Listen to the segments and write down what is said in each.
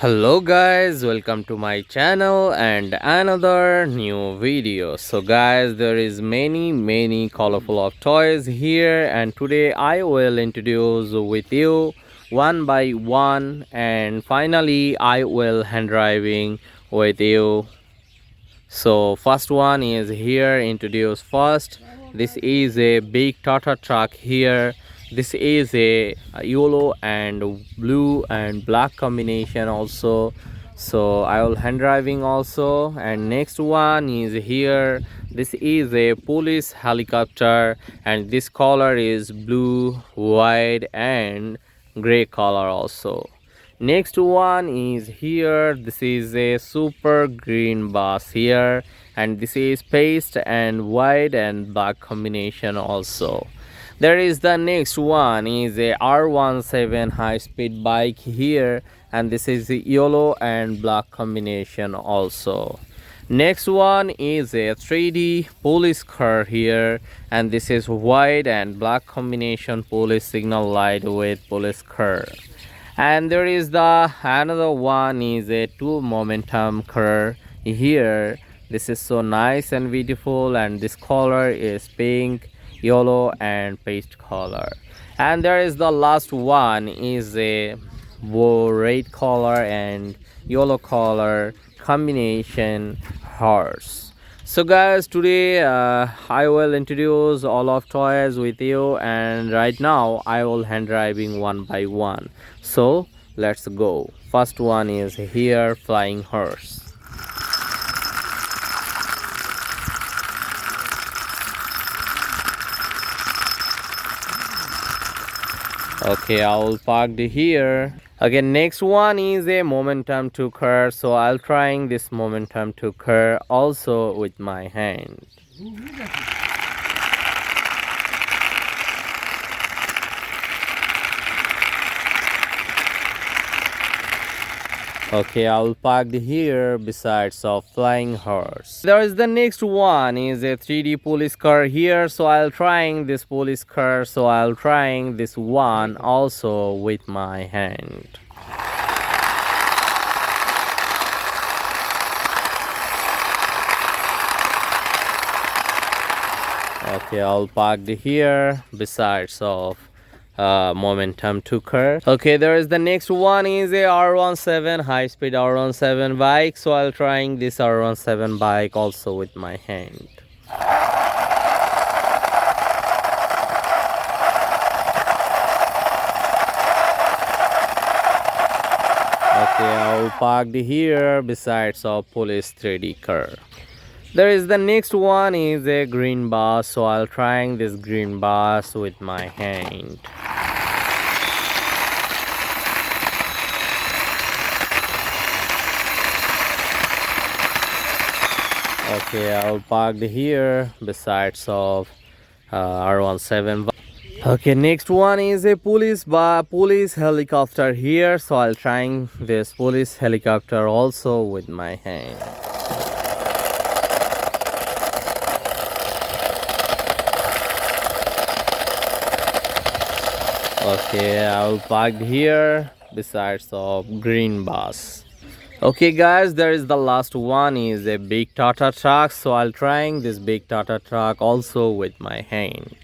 Hello guys, welcome to my channel and another new video. So guys, there is many colorful of toys here, and today I will introduce with you one by one, and finally I will hand driving with you. So first one is here, introduce first. This is a big Tata truck here. This is a yellow and blue and black combination also. So I will hand driving also. And next one is here. This is a police helicopter, and this color is blue, white and gray color also. Next one is here. This is a super green bus here, and this is paste and white and black combination also. There is the next one is a R17 high speed bike here, and this is yellow and black combination also. Next one is a 3D police car here, and this is white and black combination police signal light with police car. And there is the another one is a 2 momentum car here. This is so nice and beautiful, and this color is pink, yellow and paste color. And there is the last one is a red color and yellow color combination horse. So guys, today I will introduce all of toys with you, and right now I will hand driving one by one. So let's go. First one is here, flying horse. Okay, I will park here. Okay, next one is a momentum to car. So I'll trying this momentum to car also with my hand. Okay, I'll park here besides of flying horse. There is the next one is a 3D police car here. So I'll trying this police car. So I'll trying this one also with my hand. Okay, I'll park here besides of momentum to car. Okay, there is the next one is a R17 high speed R17 bike. So I'll trying this R17 bike also with my hand. Okay, I'll park here besides of police 3D car. There is the next one is a green bus. So I'll trying this green bus with my hand. Okay, I'll park here besides of R17. Okay, next one is a police helicopter here. So I'll trying this police helicopter also with my hand. Okay, I'll park here besides of green bus. Okay guys, there is the last one is a big Tata truck. So I'll trying this big Tata truck also with my hand.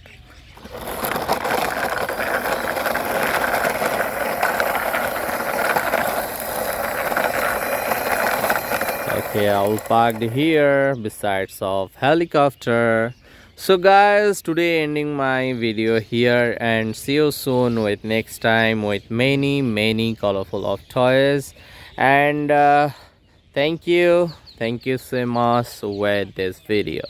Okay, I'll park here besides of helicopter. So guys, today ending my video here, and see you soon with next time with many colorful of toys. And thank you so much with this video.